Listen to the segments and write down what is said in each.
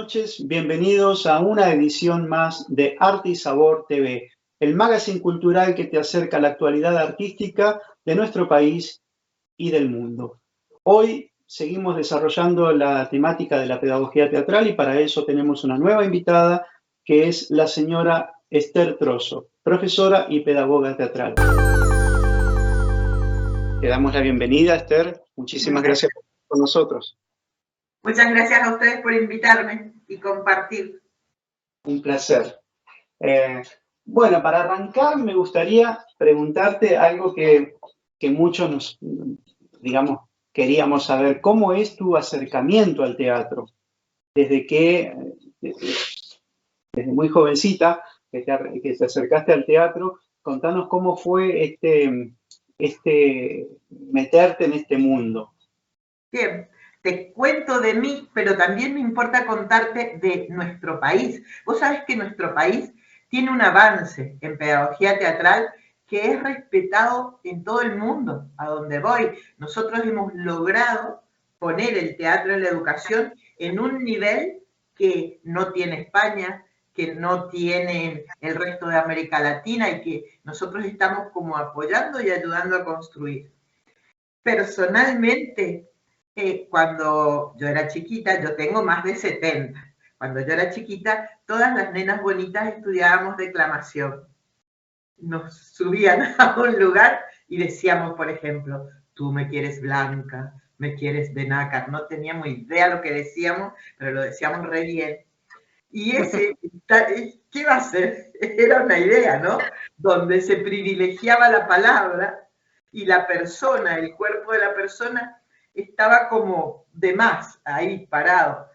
noches, bienvenidos a una edición más de Arte y Sabor TV, el magazine cultural que te acerca a la actualidad artística de nuestro país y del mundo. Hoy seguimos desarrollando la temática de la pedagogía teatral y para eso tenemos una nueva invitada que es la señora Esther Trozo, profesora y pedagoga teatral. Te damos la bienvenida, Esther. Muchísimas gracias por estar con nosotros. Muchas gracias a ustedes por invitarme y compartir. Un placer. Bueno, para arrancar me gustaría preguntarte algo que muchos digamos, queríamos saber. ¿Cómo es tu acercamiento al teatro? Desde muy jovencita que te acercaste al teatro, contanos cómo fue meterte en este mundo. Bien, te cuento de mí, pero también me importa contarte de nuestro país. Vos sabés que nuestro país tiene un avance en pedagogía teatral que es respetado en todo el mundo, a donde voy. Nosotros hemos logrado poner el teatro en la educación en un nivel que no tiene España, que no tiene el resto de América Latina y que nosotros estamos como apoyando y ayudando a construir. Personalmente, cuando yo era chiquita, yo tengo más de 70. Cuando yo era chiquita, todas las nenas bonitas estudiábamos declamación. Nos subían a un lugar y decíamos, por ejemplo, tú me quieres blanca, me quieres de nácar. No teníamos idea lo que decíamos, pero lo decíamos re bien. Y ¿qué va a ser? Era una idea, ¿no? Donde se privilegiaba la palabra y la persona, el cuerpo de la persona, estaba como de más, ahí parado.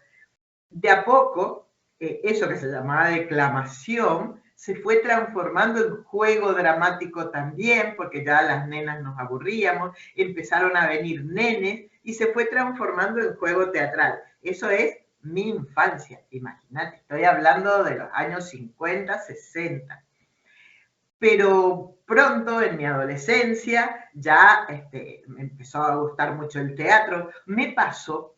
De a poco, eso que se llamaba declamación, se fue transformando en juego dramático también, porque ya las nenas nos aburríamos, empezaron a venir nenes, y se fue transformando en juego teatral. Eso es mi infancia, imagínate, estoy hablando de los años 50, 60. Pero pronto, en mi adolescencia, ya me empezó a gustar mucho el teatro. Me pasó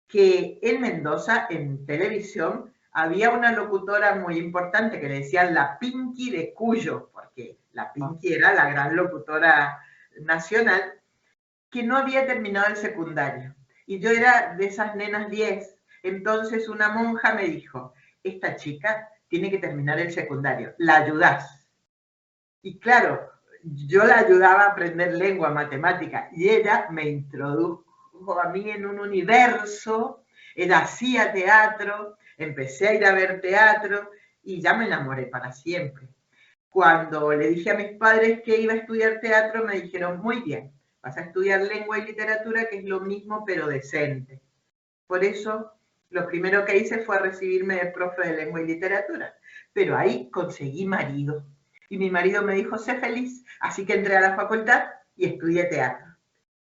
que en Mendoza, en televisión, había una locutora muy importante que le decían la Pinky de Cuyo, porque la Pinky era la gran locutora nacional, que no había terminado el secundario. Y yo era de esas nenas 10. Entonces una monja me dijo, esta chica tiene que terminar el secundario, ¿la ayudás? Y claro, yo la ayudaba a aprender lengua, matemática, y ella me introdujo a mí en un universo. Ella hacía teatro, empecé a ir a ver teatro y ya me enamoré para siempre. Cuando le dije a mis padres que iba a estudiar teatro, me dijeron, muy bien, vas a estudiar lengua y literatura, que es lo mismo pero decente. Por eso, lo primero que hice fue recibirme de profe de lengua y literatura. Pero ahí conseguí marido. Y mi marido me dijo, sé feliz. Así que entré a la facultad y estudié teatro.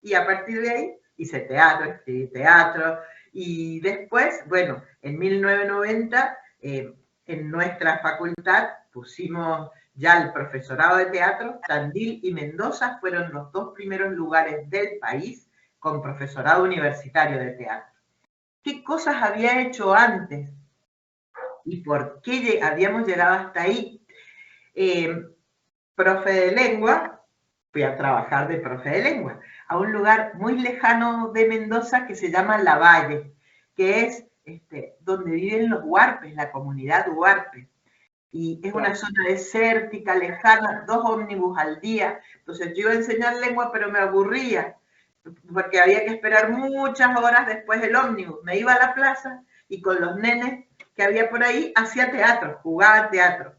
Y a partir de ahí hice teatro, escribí teatro. Y después, bueno, en 1990, en nuestra facultad pusimos ya el profesorado de teatro. Tandil y Mendoza fueron los dos primeros lugares del país con profesorado universitario de teatro. ¿Qué cosas había hecho antes? ¿Y por qué habíamos llegado hasta ahí? Profe de lengua, fui a trabajar de profe de lengua a un lugar muy lejano de Mendoza que se llama Lavalle, que es donde viven los huarpes, la comunidad huarpe. Y es una zona desértica, lejana, 2 ómnibus al día. Entonces yo iba a enseñar lengua, pero me aburría, porque había que esperar muchas horas después del ómnibus. Me iba a la plaza y con los nenes que había por ahí hacía teatro, jugaba teatro.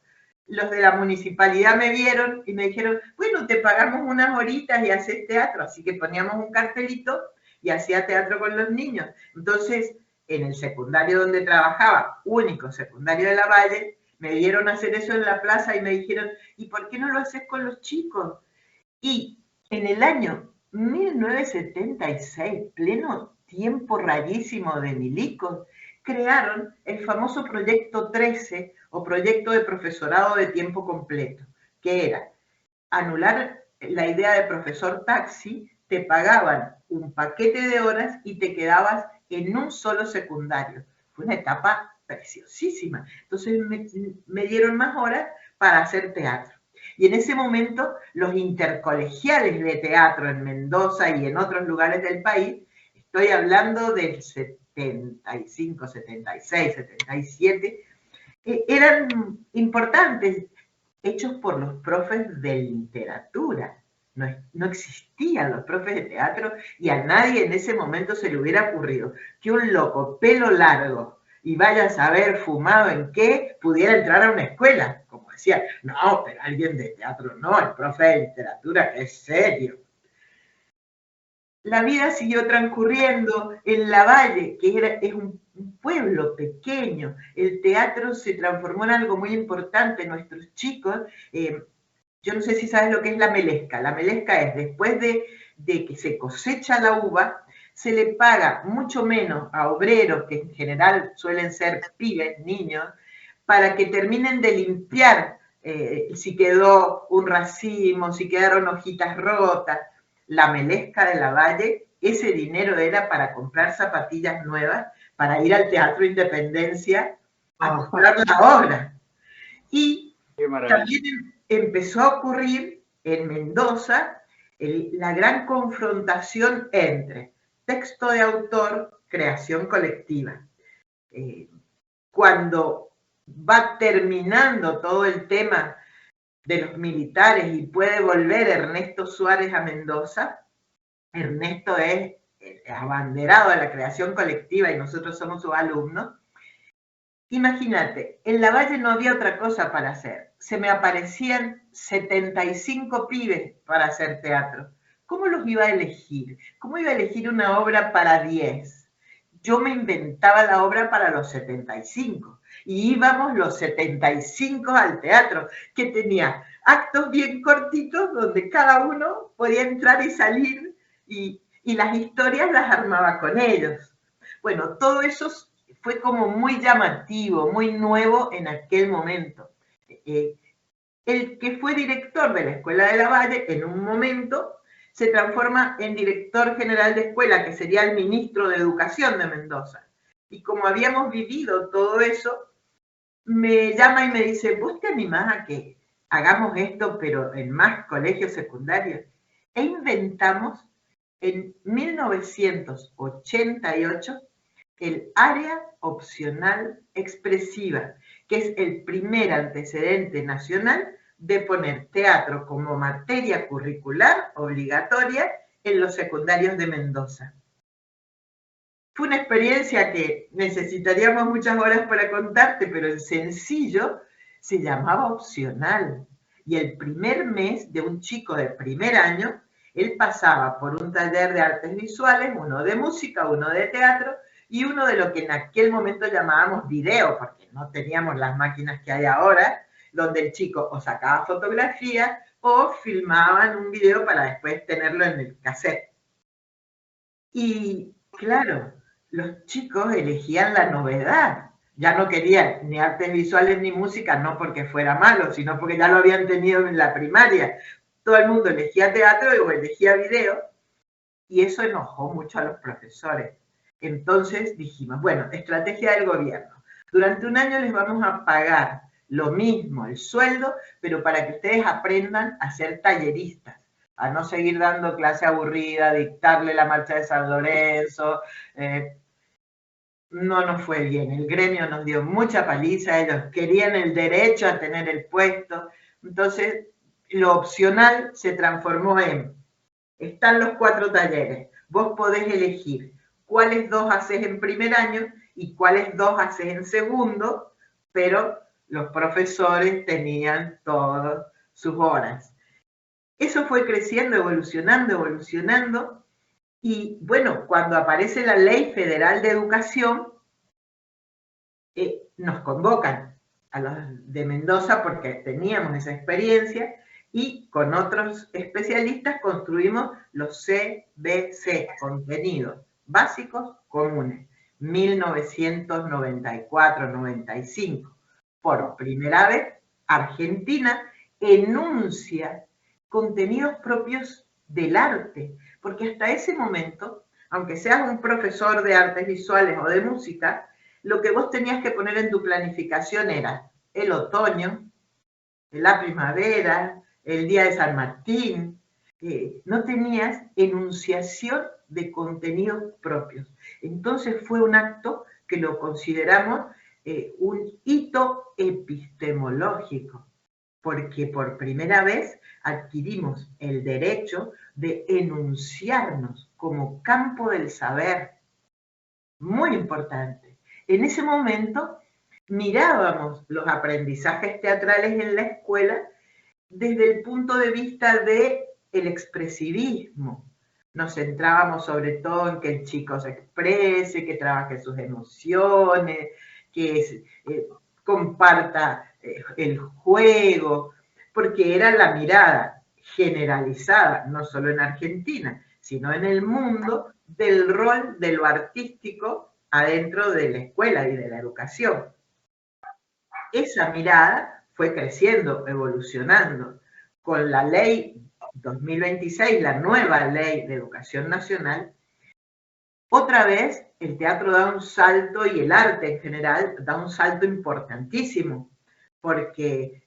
Los de la municipalidad me vieron y me dijeron, bueno, te pagamos unas horitas y haces teatro. Así que poníamos un cartelito y hacía teatro con los niños. Entonces, en el secundario donde trabajaba, único secundario de Lavalle, me vieron hacer eso en la plaza y me dijeron, ¿y por qué no lo haces con los chicos? Y en el año 1976, pleno tiempo rarísimo de milicos, crearon el famoso Proyecto 13 o Proyecto de Profesorado de Tiempo Completo, que era anular la idea de profesor taxi, te pagaban un paquete de horas y te quedabas en un solo secundario. Fue una etapa preciosísima. Entonces me dieron más horas para hacer teatro. Y en ese momento los intercolegiales de teatro en Mendoza y en otros lugares del país, estoy hablando del 75, 76, 77, eran importantes, hechos por los profes de literatura. No existían los profes de teatro y a nadie en ese momento se le hubiera ocurrido que un loco, pelo largo, y vaya a saber fumado en qué, pudiera entrar a una escuela. Como decía, no, pero alguien de teatro no, el profe de literatura que es serio. La vida siguió transcurriendo en Lavalle, que es un pueblo pequeño. El teatro se transformó en algo muy importante. Nuestros chicos, yo no sé si sabes lo que es la melesca. La melesca es después de que se cosecha la uva, se le paga mucho menos a obreros, que en general suelen ser pibes, niños, para que terminen de limpiar si quedó un racimo, si quedaron hojitas rotas. La melesca de Lavalle, ese dinero era para comprar zapatillas nuevas, para ir al Teatro Independencia a comprar la obra. Y también empezó a ocurrir en Mendoza la gran confrontación entre texto de autor, creación colectiva. Cuando va terminando todo el tema de los militares y puede volver Ernesto Suárez a Mendoza, Ernesto es abanderado de la creación colectiva y nosotros somos sus alumnos. Imagínate, en Lavalle no había otra cosa para hacer. Se me aparecían 75 pibes para hacer teatro. ¿Cómo los iba a elegir? ¿Cómo iba a elegir una obra para 10? Yo me inventaba la obra para los 75 y íbamos los 75 al teatro, que tenía actos bien cortitos donde cada uno podía entrar y salir y las historias las armaba con ellos. Bueno, todo eso fue como muy llamativo, muy nuevo en aquel momento. El que fue director de la Escuela de Lavalle, en un momento, se transforma en director general de escuela, que sería el ministro de Educación de Mendoza. Y como habíamos vivido todo eso, me llama y me dice, ¿vos te animás a que hagamos esto, pero en más colegios secundarios? E inventamos en 1988 el área opcional expresiva, que es el primer antecedente nacional de poner teatro como materia curricular obligatoria en los secundarios de Mendoza. Fue una experiencia que necesitaríamos muchas horas para contarte, pero en sencillo se llamaba opcional. Y el primer mes de un chico de primer año, él pasaba por un taller de artes visuales, uno de música, uno de teatro, y uno de lo que en aquel momento llamábamos video, porque no teníamos las máquinas que hay ahora, donde el chico o sacaba fotografías o filmaban un video para después tenerlo en el cassette. Y claro, los chicos elegían la novedad. Ya no querían ni artes visuales ni música, no porque fuera malo, sino porque ya lo habían tenido en la primaria. Todo el mundo elegía teatro o elegía video, y eso enojó mucho a los profesores. Entonces dijimos, bueno, estrategia del gobierno. Durante un año les vamos a pagar lo mismo, el sueldo, pero para que ustedes aprendan a ser talleristas, a no seguir dando clase aburrida, dictarle la marcha de San Lorenzo. No nos fue bien, el gremio nos dio mucha paliza, ellos querían el derecho a tener el puesto. Entonces, lo opcional se transformó en, están los 4 talleres, vos podés elegir cuáles 2 haces en primer año y cuáles 2 haces en segundo, pero los profesores tenían todas sus horas. Eso fue creciendo, evolucionando, y bueno, cuando aparece la Ley Federal de Educación, nos convocan a los de Mendoza porque teníamos esa experiencia, y con otros especialistas construimos los CBC, contenidos básicos comunes, 1994-95. Por primera vez, Argentina enuncia contenidos propios del arte, porque hasta ese momento, aunque seas un profesor de artes visuales o de música, lo que vos tenías que poner en tu planificación era el otoño, la primavera, el día de San Martín. No tenías enunciación de contenidos propios. Entonces fue un acto que lo consideramos un hito epistemológico, porque por primera vez adquirimos el derecho de enunciarnos como campo del saber. Muy importante. En ese momento mirábamos los aprendizajes teatrales en la escuela desde el punto de vista del expresivismo. Nos centrábamos sobre todo en que el chico se exprese, que trabaje sus emociones, que comparta el juego, porque era la mirada generalizada, no solo en Argentina, sino en el mundo, del rol de lo artístico adentro de la escuela y de la educación. Esa mirada fue creciendo, evolucionando. Con la ley 2026, la nueva ley de educación nacional, otra vez el teatro da un salto y el arte en general da un salto importantísimo, porque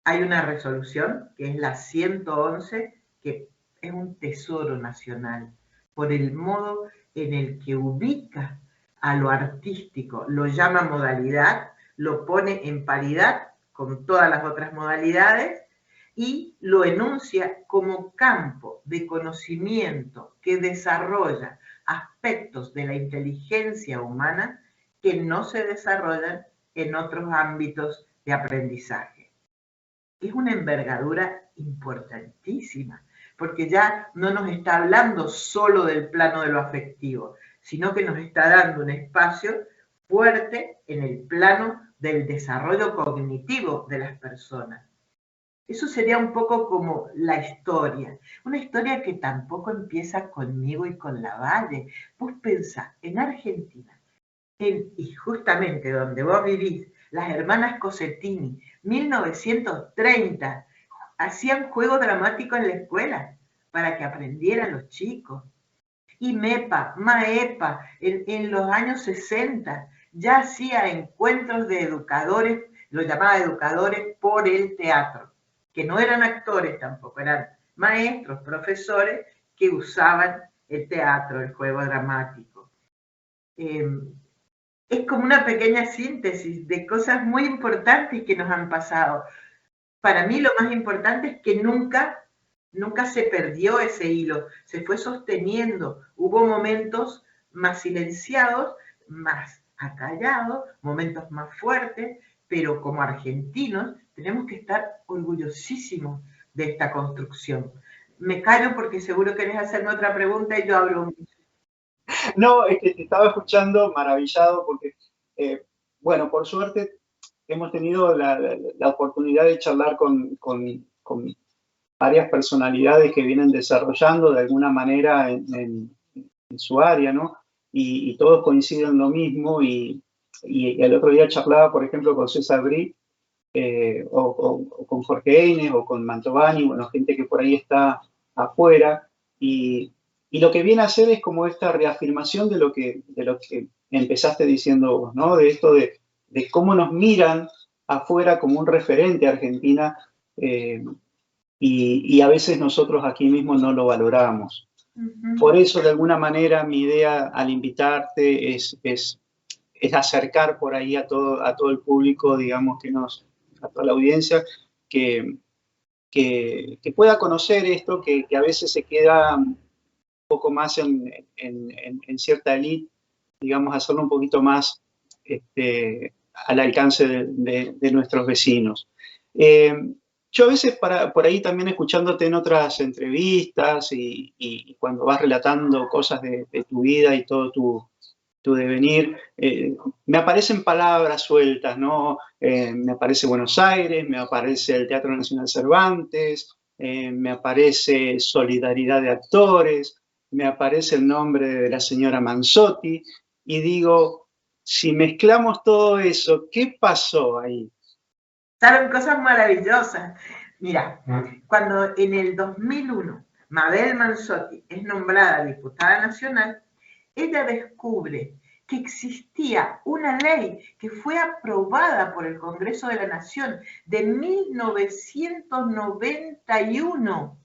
hay una resolución que es la 111, que es un tesoro nacional, por el modo en el que ubica a lo artístico, lo llama modalidad, lo pone en paridad con todas las otras modalidades y lo enuncia como campo de conocimiento que desarrolla aspectos de la inteligencia humana que no se desarrollan en otros ámbitos de aprendizaje. Es una envergadura importantísima, porque ya no nos está hablando solo del plano de lo afectivo, sino que nos está dando un espacio fuerte en el plano del desarrollo cognitivo de las personas. Eso sería un poco como la historia, una historia que tampoco empieza conmigo y con Lavalle. Vos pensás, en Argentina, y justamente donde vos vivís, las hermanas Cosettini, 1930, hacían juego dramático en la escuela para que aprendieran los chicos. Y MEPA, MAEPA, en los años 60, ya hacía encuentros de educadores, lo llamaba educadores por el teatro, que no eran actores tampoco, eran maestros, profesores que usaban el teatro, el juego dramático. Es como una pequeña síntesis de cosas muy importantes que nos han pasado. Para mí lo más importante es que nunca se perdió ese hilo, se fue sosteniendo. Hubo momentos más silenciados, más acallados, momentos más fuertes, pero como argentinos tenemos que estar orgullosísimos de esta construcción. Me callo porque seguro querés hacerme otra pregunta y yo hablo mucho. No, es que te estaba escuchando maravillado porque, bueno, por suerte hemos tenido la oportunidad de charlar con varias personalidades que vienen desarrollando de alguna manera en su área, ¿no? Y todos coinciden en lo mismo y el otro día charlaba, por ejemplo, con César Brí, o con Jorge Einer o con Mantovani, bueno, gente que por ahí está afuera y lo que viene a hacer es como esta reafirmación de lo que empezaste diciendo vos, ¿no? De esto de cómo nos miran afuera como un referente a Argentina y a veces nosotros aquí mismo no lo valoramos. Por eso, de alguna manera, mi idea al invitarte es acercar por ahí a todo el público, digamos, a toda la audiencia, que pueda conocer esto, que a veces se queda un poco más en cierta élite, digamos, hacerlo un poquito más al alcance de nuestros vecinos. Yo a veces por ahí también escuchándote en otras entrevistas y cuando vas relatando cosas de tu vida y todo tu devenir, me aparecen palabras sueltas, ¿no? Me aparece Buenos Aires, me aparece el Teatro Nacional Cervantes, me aparece Solidaridad de Actores, me aparece el nombre de la señora Manzotti, y digo, si mezclamos todo eso, ¿qué pasó ahí? Saben cosas maravillosas. Mira, cuando en el 2001 Mabel Manzotti es nombrada diputada nacional, ella descubre que existía una ley que fue aprobada por el Congreso de la Nación de 1991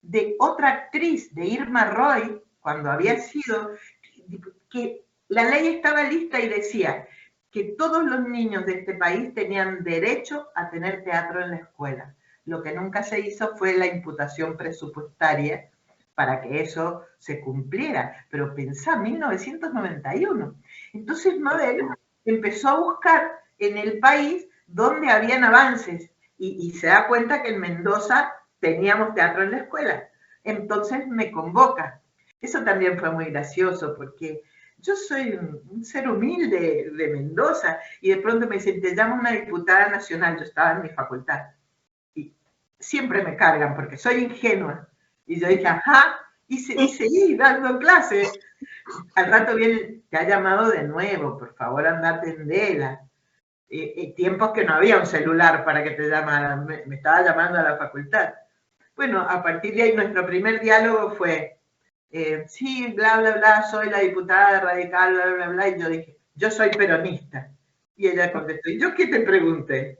de otra actriz, de Irma Roy, cuando había sido, que la ley estaba lista y decía que todos los niños de este país tenían derecho a tener teatro en la escuela. Lo que nunca se hizo fue la imputación presupuestaria para que eso se cumpliera. Pero pensá, 1991. Entonces Mabel empezó a buscar en el país donde habían avances y se da cuenta que en Mendoza teníamos teatro en la escuela. Entonces me convoca. Eso también fue muy gracioso porque yo soy un ser humilde de Mendoza y de pronto me dicen, te llamo una diputada nacional. Yo estaba en mi facultad y siempre me cargan porque soy ingenua. Y yo dije, ajá, y seguí dando clases. Al rato viene, te ha llamado de nuevo, por favor, anda, atendela. Tiempos que no había un celular para que te llamaran, me estaba llamando a la facultad. Bueno, a partir de ahí nuestro primer diálogo fue, sí, bla, bla, bla, soy la diputada radical, bla, bla, bla, y yo dije, yo soy peronista. Y ella contestó, ¿y yo qué te pregunté?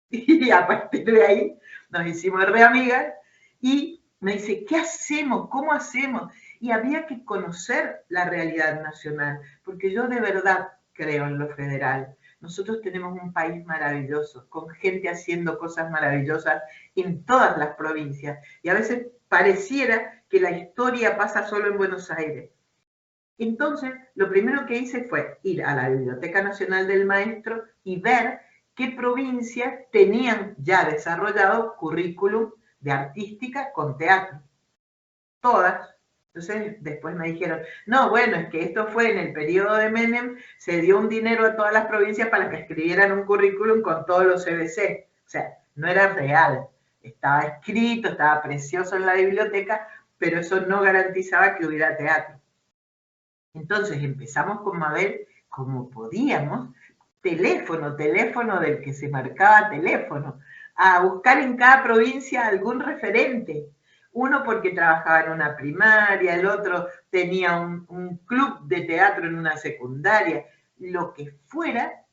Y a partir de ahí nos hicimos re amigas y me dice, ¿qué hacemos? ¿Cómo hacemos? Y había que conocer la realidad nacional, porque yo de verdad creo en lo federal. Nosotros tenemos un país maravilloso, con gente haciendo cosas maravillosas en todas las provincias. Y a veces pareciera que la historia pasa solo en Buenos Aires. Entonces, lo primero que hice fue ir a la Biblioteca Nacional del Maestro y ver qué provincias tenían ya desarrollado currículum de artística con teatro. Todas. Entonces, después me dijeron, no, bueno, es que esto fue en el periodo de Menem, se dio un dinero a todas las provincias para que escribieran un currículum con todos los CBC. O sea, no era real. Estaba escrito, estaba precioso en la biblioteca, pero eso no garantizaba que hubiera teatro. Entonces empezamos con Mabel como podíamos, teléfono del que se marcaba teléfono, a buscar en cada provincia algún referente. Uno porque trabajaba en una primaria, el otro tenía un club de teatro en una secundaria, lo que fuera,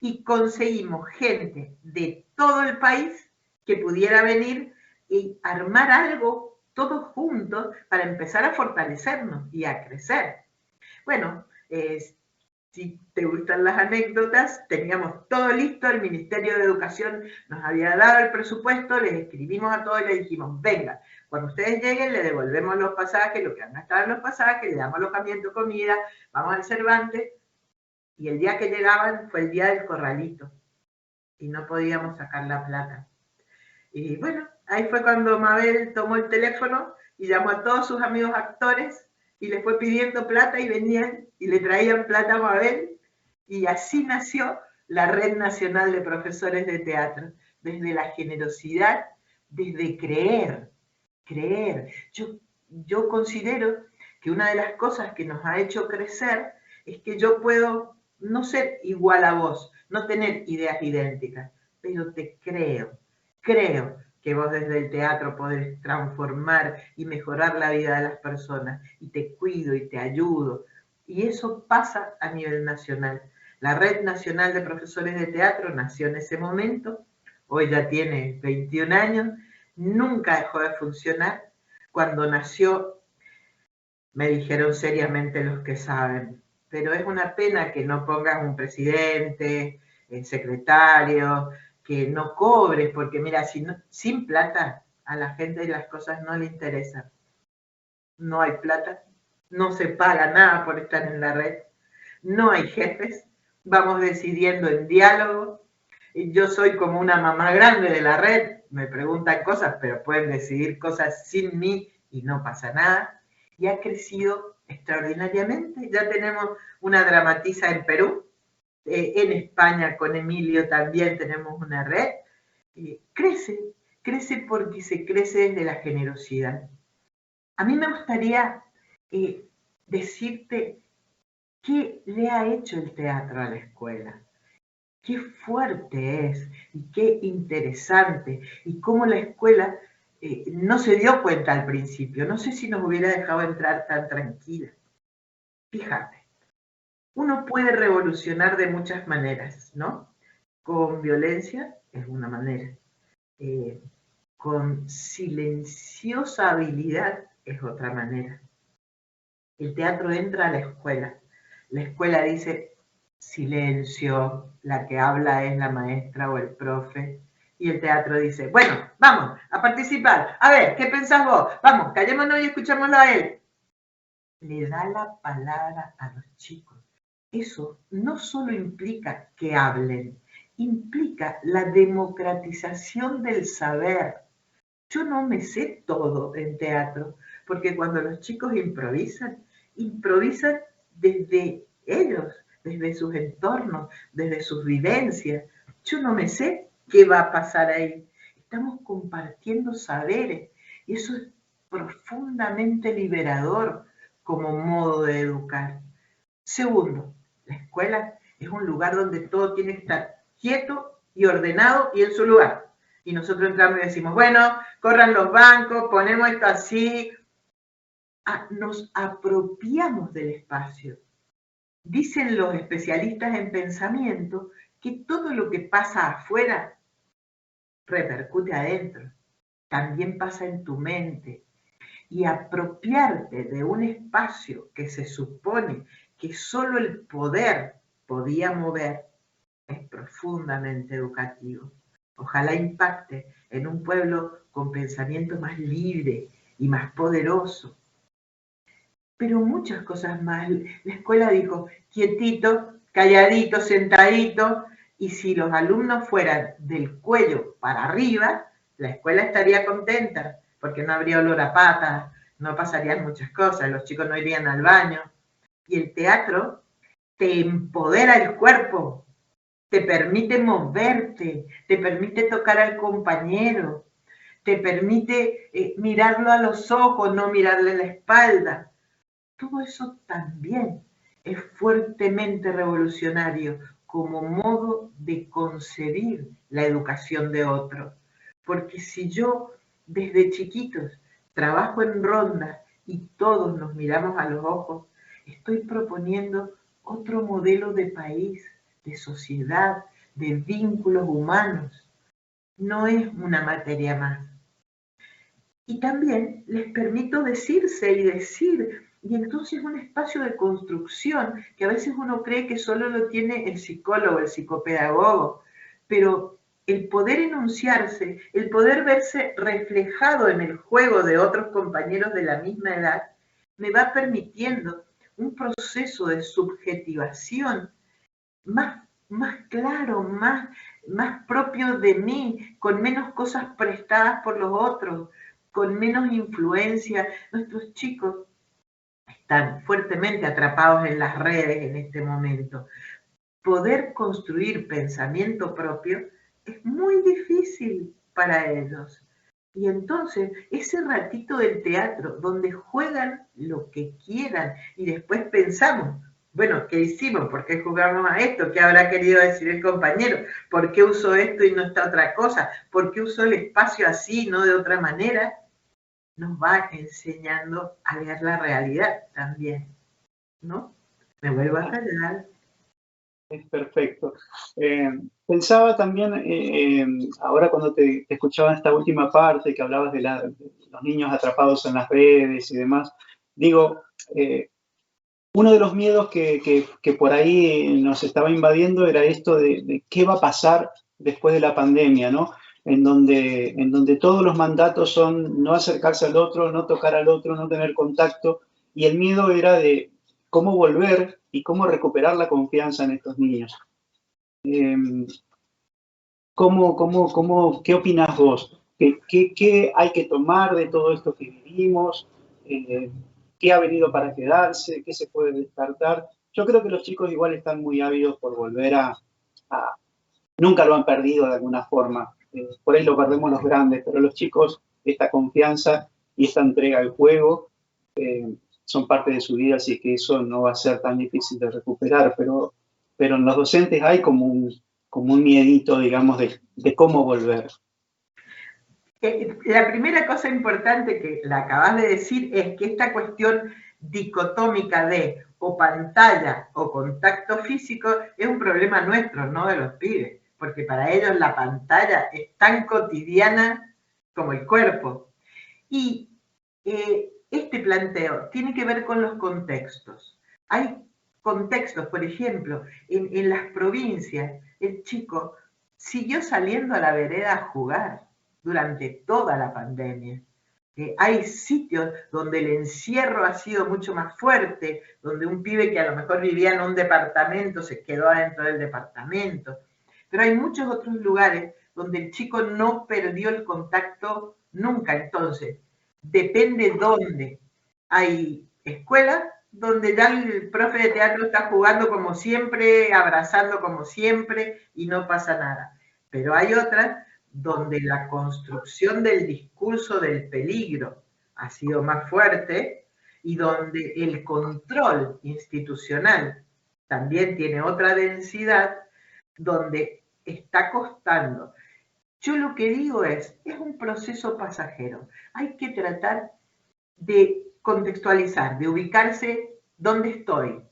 y conseguimos gente de todo el país que pudiera venir y armar algo todos juntos para empezar a fortalecernos y a crecer. Bueno, si te gustan las anécdotas, teníamos todo listo, el Ministerio de Educación nos había dado el presupuesto, les escribimos a todos y les dijimos, venga, cuando ustedes lleguen le devolvemos los pasajes, lo que han gastado en los pasajes, le damos alojamiento, comida, vamos al Cervantes, y el día que llegaban fue el día del corralito, y no podíamos sacar la plata. Y bueno, ahí fue cuando Mabel tomó el teléfono y llamó a todos sus amigos actores, y le fue pidiendo plata y venían y le traían plata a Mabel y así nació la Red Nacional de Profesores de Teatro, desde la generosidad, desde creer. Yo considero que una de las cosas que nos ha hecho crecer es que yo puedo no ser igual a vos, no tener ideas idénticas, pero te creo que vos desde el teatro podés transformar y mejorar la vida de las personas, y te cuido y te ayudo. Y eso pasa a nivel nacional. La Red Nacional de Profesores de Teatro nació en ese momento, hoy ya tiene 21 años, nunca dejó de funcionar. Cuando nació, me dijeron seriamente los que saben, pero es una pena que no pongan un presidente, secretario, que no cobres, porque mira, sin plata a la gente y las cosas no le interesan. No hay plata, no se paga nada por estar en la red, no hay jefes, vamos decidiendo en diálogo. Y yo soy como una mamá grande de la red, me preguntan cosas, pero pueden decidir cosas sin mí y no pasa nada. Y ha crecido extraordinariamente. Ya tenemos una dramatiza en Perú, en España con Emilio también tenemos una red, crece porque se crece desde la generosidad. A mí me gustaría decirte qué le ha hecho el teatro a la escuela, qué fuerte es y qué interesante, y cómo la escuela no se dio cuenta al principio, no sé si nos hubiera dejado entrar tan tranquila. Fíjate. Uno puede revolucionar de muchas maneras, ¿no? Con violencia es una manera. Con silenciosa habilidad es otra manera. El teatro entra a la escuela. La escuela dice, silencio, la que habla es la maestra o el profe. Y el teatro dice, bueno, vamos a participar. A ver, ¿qué pensás vos? Vamos, callémonos y escuchémoslo a él. Le da la palabra a los chicos. Eso no solo implica que hablen, implica la democratización del saber. Yo no me sé todo en teatro, porque cuando los chicos improvisan, improvisan desde ellos, desde sus entornos, desde sus vivencias. Yo no me sé qué va a pasar ahí. Estamos compartiendo saberes y eso es profundamente liberador como modo de educar. Segundo, la escuela es un lugar donde todo tiene que estar quieto y ordenado y en su lugar. Y nosotros entramos y decimos, bueno, corran los bancos, ponemos esto así. Nos apropiamos del espacio. Dicen los especialistas en pensamiento que todo lo que pasa afuera repercute adentro. También pasa en tu mente. Y apropiarte de un espacio que se supone que solo el poder podía mover es profundamente educativo. Ojalá impacte en un pueblo con pensamiento más libre y más poderoso. Pero muchas cosas más. La escuela dijo, quietito, calladito, sentadito, y si los alumnos fueran del cuello para arriba, la escuela estaría contenta, porque no habría olor a patas, no pasarían muchas cosas, los chicos no irían al baño. Y el teatro te empodera el cuerpo, te permite moverte, te permite tocar al compañero, te permite mirarlo a los ojos, no mirarle la espalda. Todo eso también es fuertemente revolucionario como modo de concebir la educación de otro. Porque si yo desde chiquitos trabajo en ronda y todos nos miramos a los ojos, estoy proponiendo otro modelo de país, de sociedad, de vínculos humanos. No es una materia más. Y también les permito decirse y decir, y entonces un espacio de construcción que a veces uno cree que solo lo tiene el psicólogo, el psicopedagogo, pero el poder enunciarse, el poder verse reflejado en el juego de otros compañeros de la misma edad, me va permitiendo un proceso de subjetivación más claro, más propio de mí, con menos cosas prestadas por los otros, con menos influencia. Nuestros chicos están fuertemente atrapados en las redes en este momento. Poder construir pensamiento propio es muy difícil para ellos. Y entonces, ese ratito del teatro, donde juegan lo que quieran y después pensamos, bueno, ¿qué hicimos? ¿Por qué jugamos a esto? ¿Qué habrá querido decir el compañero? ¿Por qué usó esto y no esta otra cosa? ¿Por qué usó el espacio así y no de otra manera? Nos va enseñando a leer la realidad también, ¿no? Me vuelvo a callar. Es perfecto. Pensaba también, ahora cuando te escuchaba en esta última parte que hablabas de los niños atrapados en las redes y demás, digo, uno de los miedos que por ahí nos estaba invadiendo era esto de qué va a pasar después de la pandemia, ¿no? En donde todos los mandatos son no acercarse al otro, no tocar al otro, no tener contacto, y el miedo era de cómo volver y cómo recuperar la confianza en estos niños. ¿Qué opinás vos? ¿Qué hay que tomar de todo esto que vivimos? ¿Qué ha venido para quedarse? ¿Qué se puede descartar? Yo creo que los chicos igual están muy ávidos por volver nunca lo han perdido de alguna forma. Por ahí lo perdemos los grandes, pero los chicos, esta confianza y esta entrega al juego son parte de su vida, así que eso no va a ser tan difícil de recuperar, pero en los docentes hay como un miedito, digamos, de cómo volver. La primera cosa importante que la acabas de decir es que esta cuestión dicotómica de o pantalla o contacto físico es un problema nuestro, no de los pibes, porque para ellos la pantalla es tan cotidiana como el cuerpo. Y este planteo tiene que ver con los contextos. Hay contextos, por ejemplo, en las provincias, el chico siguió saliendo a la vereda a jugar durante toda la pandemia. Hay sitios donde el encierro ha sido mucho más fuerte, donde un pibe que a lo mejor vivía en un departamento se quedó adentro del departamento. Pero hay muchos otros lugares donde el chico no perdió el contacto nunca. Entonces, depende dónde. Hay escuelas donde ya el profe de teatro está jugando como siempre, abrazando como siempre y no pasa nada. Pero hay otras donde la construcción del discurso del peligro ha sido más fuerte y donde el control institucional también tiene otra densidad, donde está costando. Yo lo que digo es un proceso pasajero. Hay que tratar de contextualizar, de ubicarse dónde estoy.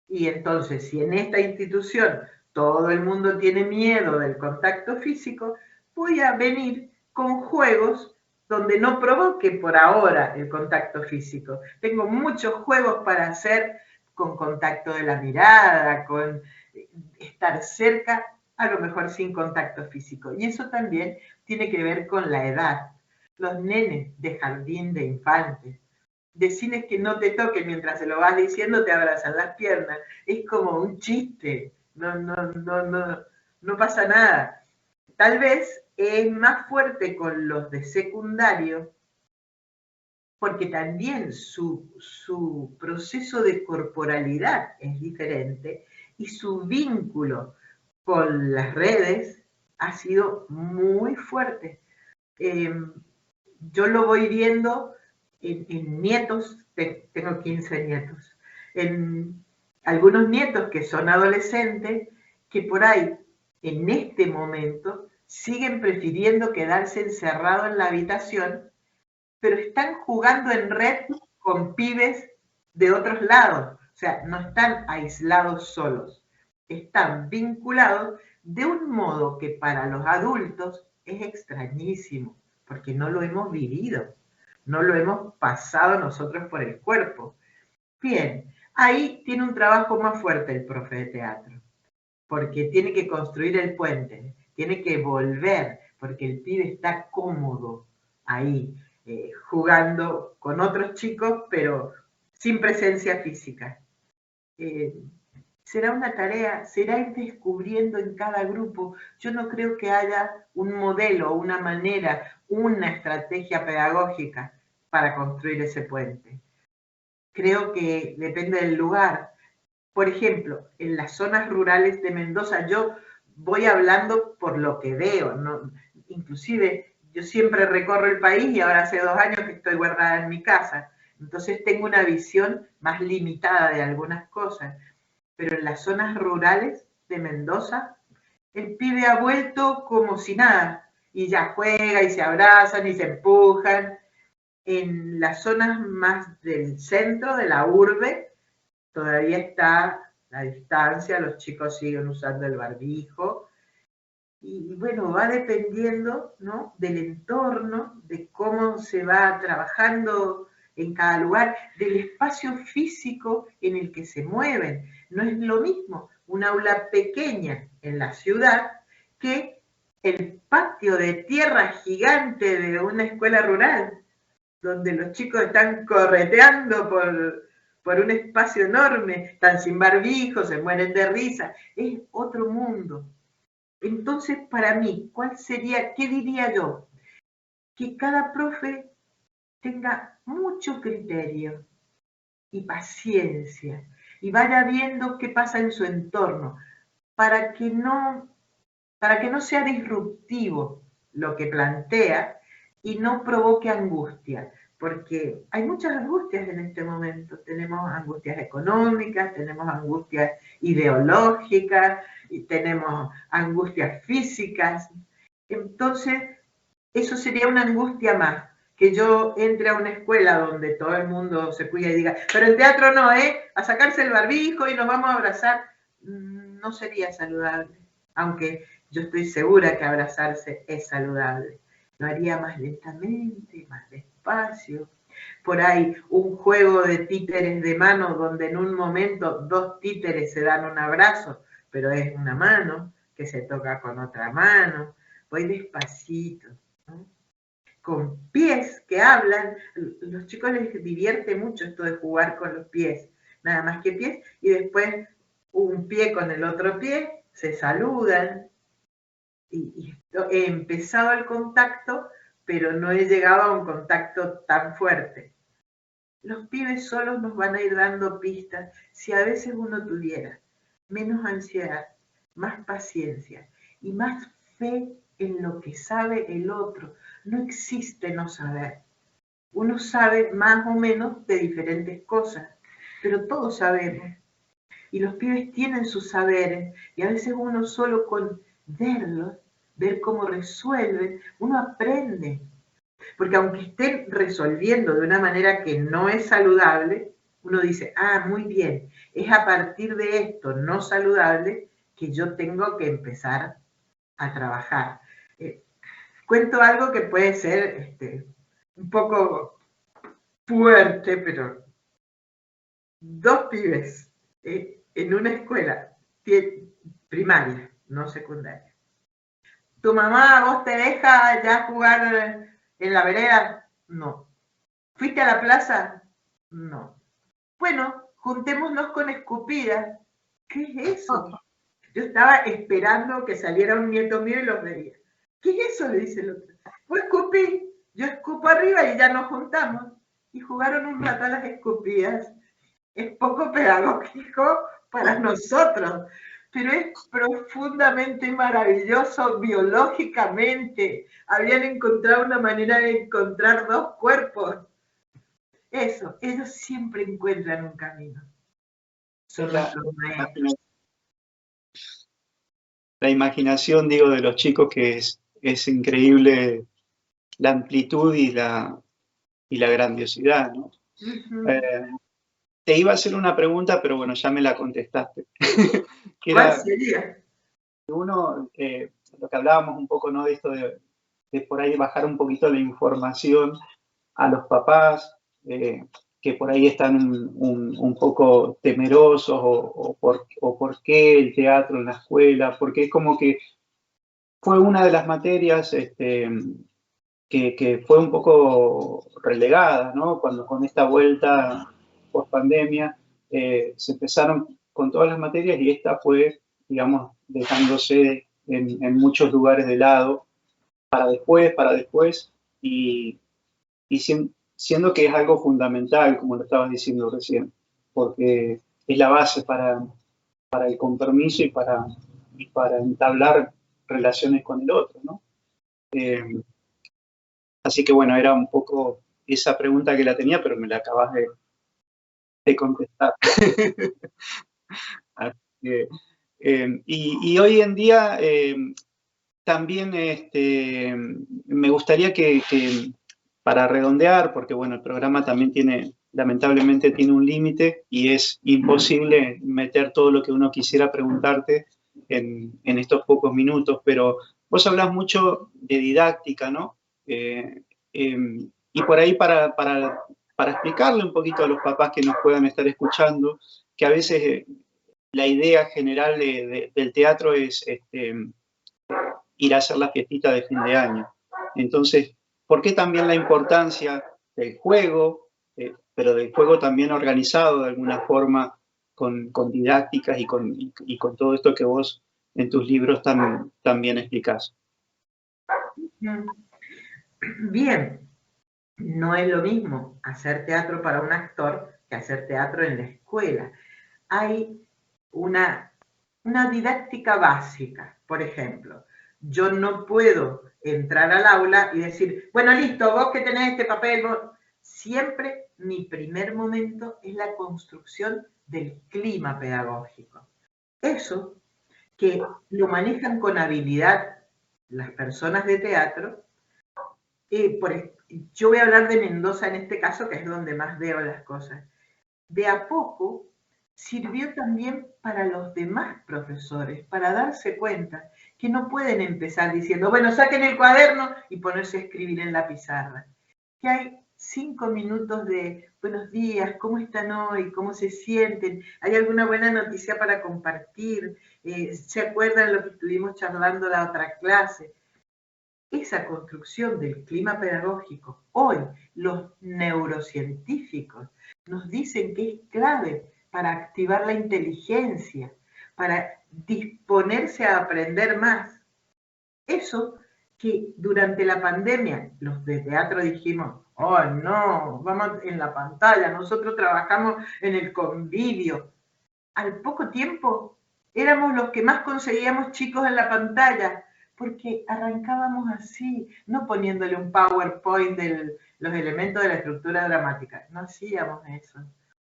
Y entonces, si en esta institución todo el mundo tiene miedo del contacto físico, voy a venir con juegos donde no provoque por ahora el contacto físico. Tengo muchos juegos para hacer con contacto de la mirada, con estar cerca, a lo mejor sin contacto físico. Y eso también tiene que ver con la edad. Los nenes de jardín de infantes, decirles que no te toquen mientras se lo vas diciendo, te abrazan las piernas. Es como un chiste. No pasa nada. Tal vez es más fuerte con los de secundario, porque también su proceso de corporalidad es diferente y su vínculo con las redes ha sido muy fuerte. Yo lo voy viendo en nietos, tengo 15 nietos, en algunos nietos que son adolescentes, que por ahí, en este momento, siguen prefiriendo quedarse encerrados en la habitación, pero están jugando en red con pibes de otros lados, o sea, no están aislados solos, están vinculados de un modo que para los adultos es extrañísimo, porque no lo hemos vivido, no lo hemos pasado nosotros por el cuerpo. Bien, ahí tiene un trabajo más fuerte el profe de teatro, porque tiene que construir el puente, tiene que volver, porque el pibe está cómodo ahí, jugando con otros chicos, pero sin presencia física. Será una tarea, será ir descubriendo en cada grupo. Yo no creo que haya un modelo, una manera, una estrategia pedagógica para construir ese puente. Creo que depende del lugar. Por ejemplo, en las zonas rurales de Mendoza, yo voy hablando por lo que veo, ¿no? Inclusive yo siempre recorro el país y ahora hace 2 años que estoy guardada en mi casa. Entonces tengo una visión más limitada de algunas cosas. Pero en las zonas rurales de Mendoza, el pibe ha vuelto como si nada, y ya juega y se abrazan y se empujan. En las zonas más del centro, de la urbe, todavía está la distancia, los chicos siguen usando el barbijo, y bueno, va dependiendo, ¿no?, del entorno, de cómo se va trabajando en cada lugar, del espacio físico en el que se mueven. No es lo mismo un aula pequeña en la ciudad que el patio de tierra gigante de una escuela rural, donde los chicos están correteando por un espacio enorme, están sin barbijo, se mueren de risa. Es otro mundo. Entonces, para mí, ¿cuál sería, qué diría yo? Que cada profe tenga mucho criterio y paciencia y vaya viendo qué pasa en su entorno para que no sea disruptivo lo que plantea y no provoque angustia, porque hay muchas angustias en este momento. Tenemos angustias económicas, tenemos angustias ideológicas, y tenemos angustias físicas. Entonces, eso sería una angustia más. que yo entre a una escuela donde todo el mundo se cuida y diga, pero en teatro no, a sacarse el barbijo y nos vamos a abrazar, no sería saludable, aunque yo estoy segura que abrazarse es saludable. Lo haría más lentamente, más despacio. Por ahí un juego de títeres de mano donde en un momento 2 títeres se dan un abrazo, pero es una mano que se toca con otra mano. Voy despacito, ¿no? Con pies que hablan. Los chicos les divierte mucho esto de jugar con los pies, nada más que pies, y después un pie con el otro pie, se saludan, y he empezado el contacto, pero no he llegado a un contacto tan fuerte. Los pibes solos nos van a ir dando pistas si a veces uno tuviera menos ansiedad, más paciencia y más fe en lo que sabe el otro. No existe no saber. Uno sabe más o menos de diferentes cosas, pero todos sabemos. Y los pibes tienen sus saberes y a veces uno solo con verlos, ver cómo resuelven, uno aprende. Porque aunque estén resolviendo de una manera que no es saludable, uno dice, ah, muy bien, es a partir de esto no saludable que yo tengo que empezar a trabajar. Cuento algo que puede ser un poco fuerte, pero 2 pibes en una escuela primaria, no secundaria. ¿Tu mamá vos te deja ya jugar en la vereda? No. ¿Fuiste a la plaza? No. Bueno, juntémonos con escupidas. ¿Qué es eso? Yo estaba esperando que saliera un nieto mío y los veía. ¿Qué es eso? Le dice el otro. Pues escupí. Yo escupo arriba y ya nos juntamos. Y jugaron un rato a las escupidas. Es poco pedagógico para nosotros, pero es profundamente maravilloso biológicamente. Habían encontrado una manera de encontrar 2 cuerpos. Eso, ellos siempre encuentran un camino. Son nuestros maestros. La imaginación, digo, de los chicos que es increíble la amplitud y la grandiosidad, ¿no? Te iba a hacer una pregunta, pero bueno, ya me la contestaste. ¿Cuál sería? Uno, lo que hablábamos un poco, ¿no? De esto de por ahí bajar un poquito la información a los papás, que por ahí están un poco temerosos o por qué el teatro en la escuela, porque es como que fue una de las materias que fue un poco relegada, ¿no? Cuando con esta vuelta post pandemia se empezaron con todas las materias y esta fue, digamos, dejándose en muchos lugares de lado para después, y siendo que es algo fundamental, como lo estabas diciendo recién, porque es la base para el compromiso y para entablar relaciones con el otro, ¿no? Así que bueno, era un poco esa pregunta que la tenía, pero me la acabas de contestar. Así que, y hoy en día también me gustaría que para redondear, porque bueno, el programa también lamentablemente tiene un límite y es imposible meter todo lo que uno quisiera preguntarte en estos pocos minutos, pero vos hablas mucho de didáctica, ¿no? Y por ahí para explicarle un poquito a los papás que nos puedan estar escuchando, que a veces la idea general del teatro es ir a hacer la fiestita de fin de año. Entonces, ¿por qué también la importancia del juego, pero del juego también organizado de alguna forma con didácticas y con todo esto que vos en tus libros también explicás? Bien, no es lo mismo hacer teatro para un actor que hacer teatro en la escuela. Hay una didáctica básica, por ejemplo. Yo no puedo entrar al aula y decir, bueno, listo, vos que tenés este papel, vos... Siempre mi primer momento es la construcción del clima pedagógico. Eso que lo manejan con habilidad las personas de teatro, yo voy a hablar de Mendoza en este caso, que es donde más veo las cosas. De a poco sirvió también para los demás profesores, para darse cuenta que no pueden empezar diciendo, bueno, saquen el cuaderno y ponerse a escribir en la pizarra. Que hay 5 minutos de buenos días, ¿cómo están hoy? ¿Cómo se sienten? ¿Hay alguna buena noticia para compartir? ¿Se acuerdan lo que estuvimos charlando la otra clase? Esa construcción del clima pedagógico, hoy los neurocientíficos nos dicen que es clave para activar la inteligencia, para disponerse a aprender más. Eso que durante la pandemia los de teatro dijimos, oh no, vamos en la pantalla, nosotros trabajamos en el convivio. Al poco tiempo éramos los que más conseguíamos chicos en la pantalla, porque arrancábamos así, no poniéndole un PowerPoint de los elementos de la estructura dramática, no hacíamos eso,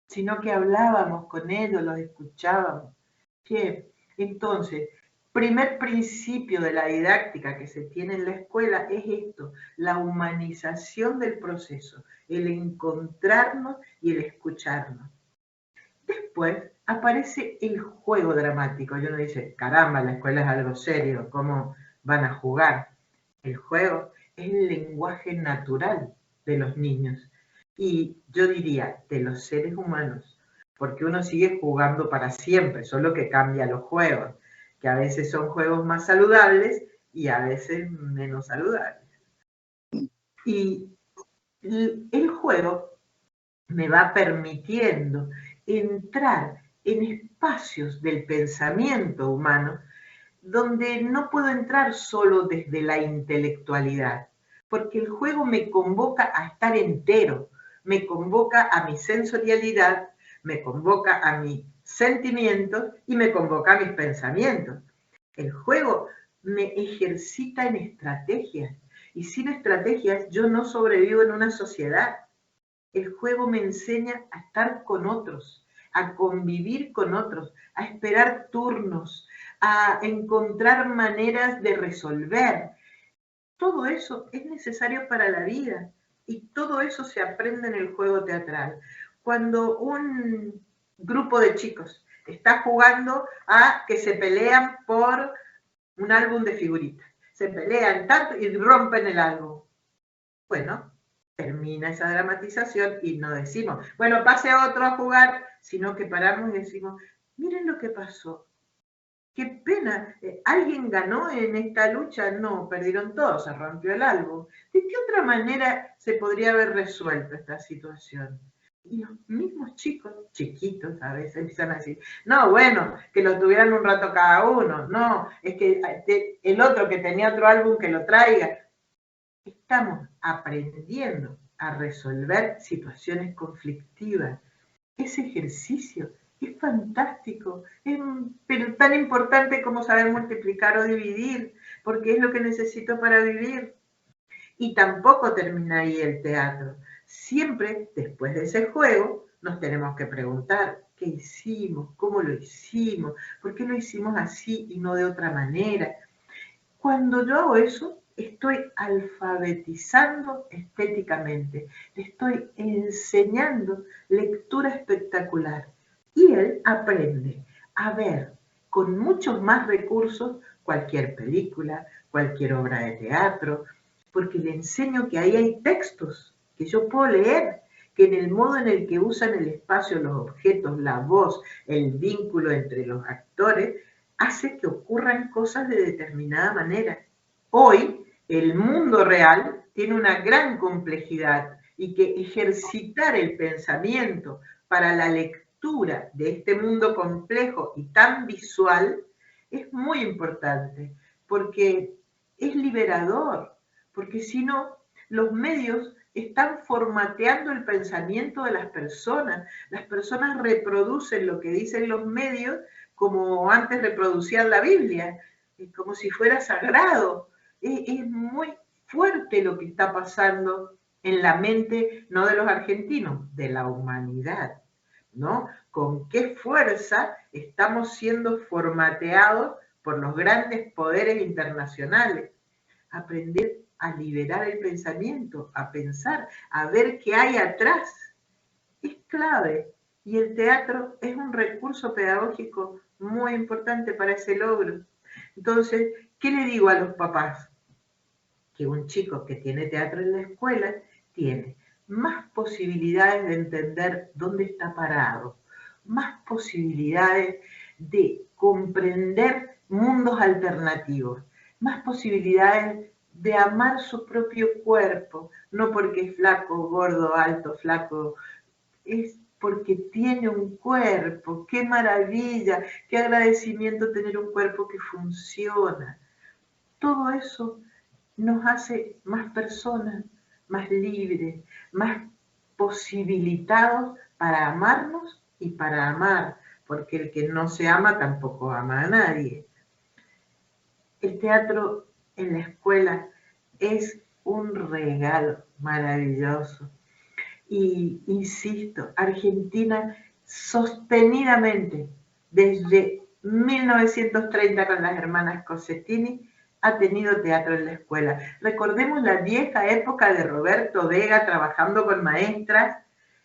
sino que hablábamos con ellos, los escuchábamos. ¿Qué? Entonces, primer principio de la didáctica que se tiene en la escuela es esto, la humanización del proceso, el encontrarnos y el escucharnos. Después aparece el juego dramático y uno dice, caramba, la escuela es algo serio, ¿cómo van a jugar? El juego es el lenguaje natural de los niños y yo diría de los seres humanos, porque uno sigue jugando para siempre, solo que cambia los juegos, que a veces son juegos más saludables y a veces menos saludables. Y el juego me va permitiendo entrar en espacios del pensamiento humano donde no puedo entrar solo desde la intelectualidad, porque el juego me convoca a estar entero, me convoca a mi sensorialidad, me convoca a mis sentimientos y me convoca a mis pensamientos. El juego me ejercita en estrategias y sin estrategias yo no sobrevivo en una sociedad. El juego me enseña a estar con otros, a convivir con otros, a esperar turnos, a encontrar maneras de resolver. Todo eso es necesario para la vida y todo eso se aprende en el juego teatral. Cuando un grupo de chicos está jugando a que se pelean por un álbum de figuritas, se pelean tanto y rompen el álbum. Bueno, termina esa dramatización y no decimos, bueno, pase otro a jugar, sino que paramos y decimos, miren lo que pasó. Qué pena, ¿alguien ganó en esta lucha? No, perdieron todos, se rompió el álbum. ¿De qué otra manera se podría haber resuelto esta situación? Y los mismos chicos, chiquitos a veces, empiezan a decir, no, bueno, que lo tuvieran un rato cada uno, no, es que el otro que tenía otro álbum que lo traiga. Estamos aprendiendo a resolver situaciones conflictivas. Ese ejercicio es fantástico, pero tan importante como saber multiplicar o dividir, porque es lo que necesito para vivir. Y tampoco termina ahí el teatro. Siempre, después de ese juego, nos tenemos que preguntar qué hicimos, cómo lo hicimos, por qué lo hicimos así y no de otra manera. Cuando yo hago eso, estoy alfabetizando estéticamente, le estoy enseñando lectura espectacular y él aprende a ver con muchos más recursos cualquier película, cualquier obra de teatro, porque le enseño que ahí hay textos que yo puedo leer, que en el modo en el que usan el espacio, los objetos, la voz, el vínculo entre los actores, hace que ocurran cosas de determinada manera. Hoy, el mundo real tiene una gran complejidad y que ejercitar el pensamiento para la lectura de este mundo complejo y tan visual es muy importante, porque es liberador, porque si no, los medios están formateando el pensamiento de las personas reproducen lo que dicen los medios como antes reproducían la Biblia, como si fuera sagrado. Es muy fuerte lo que está pasando en la mente, no de los argentinos, de la humanidad, ¿no? Con qué fuerza estamos siendo formateados por los grandes poderes internacionales. Aprender a liberar el pensamiento, a pensar, a ver qué hay atrás. Es clave. Y el teatro es un recurso pedagógico muy importante para ese logro. Entonces, ¿qué le digo a los papás? Que un chico que tiene teatro en la escuela tiene más posibilidades de entender dónde está parado, más posibilidades de comprender mundos alternativos, más posibilidades de amar su propio cuerpo, no porque es flaco, gordo, alto, flaco, es porque tiene un cuerpo. ¡Qué maravilla! ¡Qué agradecimiento tener un cuerpo que funciona! Todo eso nos hace más personas, más libres, más posibilitados para amarnos y para amar, porque el que no se ama tampoco ama a nadie. El teatro en la escuela es un regalo maravilloso. Y insisto, Argentina sostenidamente, desde 1930 con las hermanas Cossettini, ha tenido teatro en la escuela. Recordemos la vieja época de Roberto Vega trabajando con maestras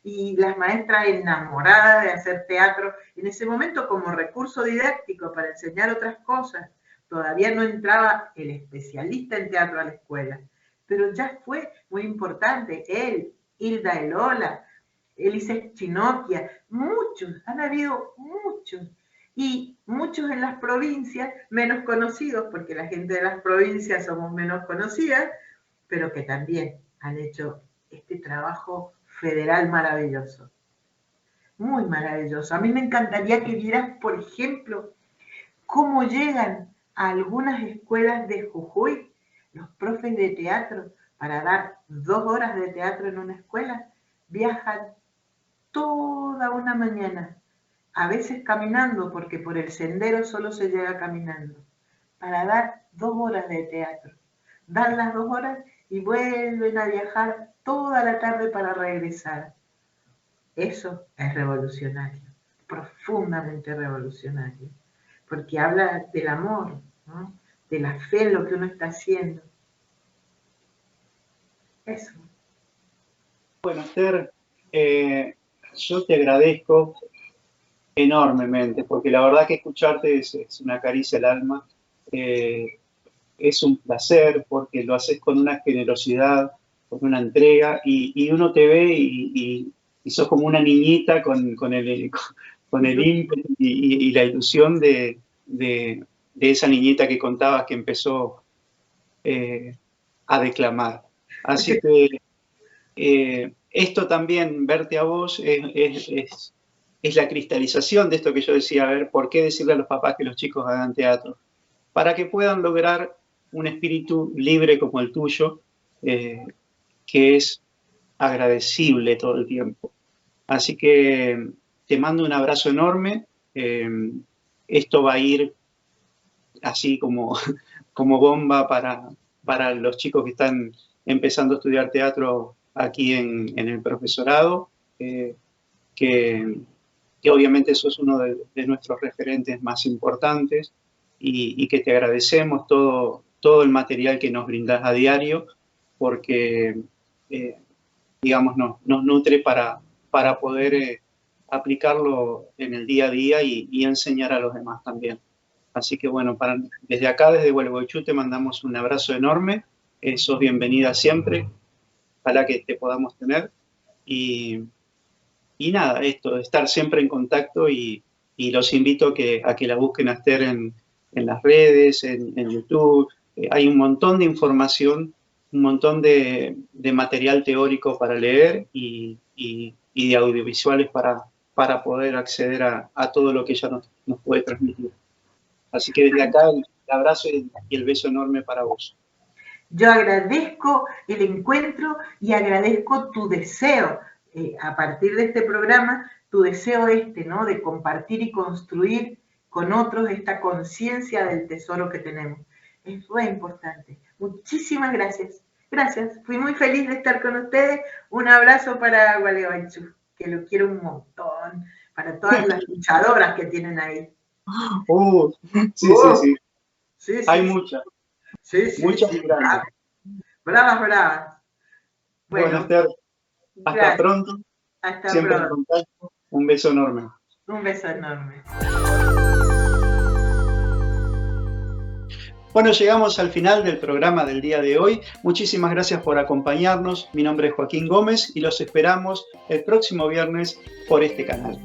y las maestras enamoradas de hacer teatro, en ese momento como recurso didáctico para enseñar otras cosas. Todavía no entraba el especialista en teatro a la escuela, pero ya fue muy importante. Él, Hilda Elola, Elisa Chinocchia, muchos, han habido muchos. Y muchos en las provincias, menos conocidos, porque la gente de las provincias somos menos conocidas, pero que también han hecho este trabajo federal maravilloso. Muy maravilloso. A mí me encantaría que vieras, por ejemplo, cómo llegan a algunas escuelas de Jujuy los profes de teatro para dar 2 horas de teatro en una escuela. Viajan toda una mañana, a veces caminando, porque por el sendero solo se llega caminando, para dar 2 horas de teatro. Dan las 2 horas y vuelven a viajar toda la tarde para regresar. Eso es revolucionario, profundamente revolucionario, porque habla del amor, ¿no? De la fe en lo que uno está haciendo. Eso. Bueno, Esther, yo te agradezco enormemente, porque la verdad que escucharte es una caricia al alma. Es un placer porque lo haces con una generosidad, con una entrega, y uno te ve y sos como una niñita con el ímpetu y la ilusión de esa niñita que contabas que empezó a declamar. Así que esto también, verte a vos, es la cristalización de esto que yo decía, a ver, ¿por qué decirle a los papás que los chicos hagan teatro? Para que puedan lograr un espíritu libre como el tuyo, que es agradecible todo el tiempo. Así que te mando un abrazo enorme. Esto va a ir así como bomba para los chicos que están empezando a estudiar teatro aquí en el profesorado, que obviamente sos uno de nuestros referentes más importantes y que te agradecemos todo el material que nos brindás a diario, porque, digamos, nos nutre para poder aplicarlo en el día a día y enseñar a los demás también. Así que bueno, desde acá, desde Gualeguaychú, te mandamos un abrazo enorme. Sos bienvenida siempre. Ojalá que te podamos tener. Y nada, esto, de estar siempre en contacto y los invito a que la busquen a Esther en las redes, en YouTube. Hay un montón de información, un montón de material teórico para leer y de audiovisuales para poder acceder a todo lo que ella nos puede transmitir. Así que desde acá el abrazo y el beso enorme para vos. Yo agradezco el encuentro y agradezco tu deseo, a partir de este programa, tu deseo ¿no? De compartir y construir con otros esta conciencia del tesoro que tenemos. Es muy importante. Muchísimas gracias. Gracias. Fui muy feliz de estar con ustedes. Un abrazo para Gualeguaychú, que lo quiero un montón. Para todas las luchadoras que tienen ahí. Sí. Sí, Hay muchas. Sí, muchas sí. grandes. Bravas, bravas. Bueno, Esther, hasta pronto. Hasta siempre pronto. En contacto. Un beso enorme. Un beso enorme. Bueno, llegamos al final del programa del día de hoy. Muchísimas gracias por acompañarnos. Mi nombre es Joaquín Gómez y los esperamos el próximo viernes por este canal.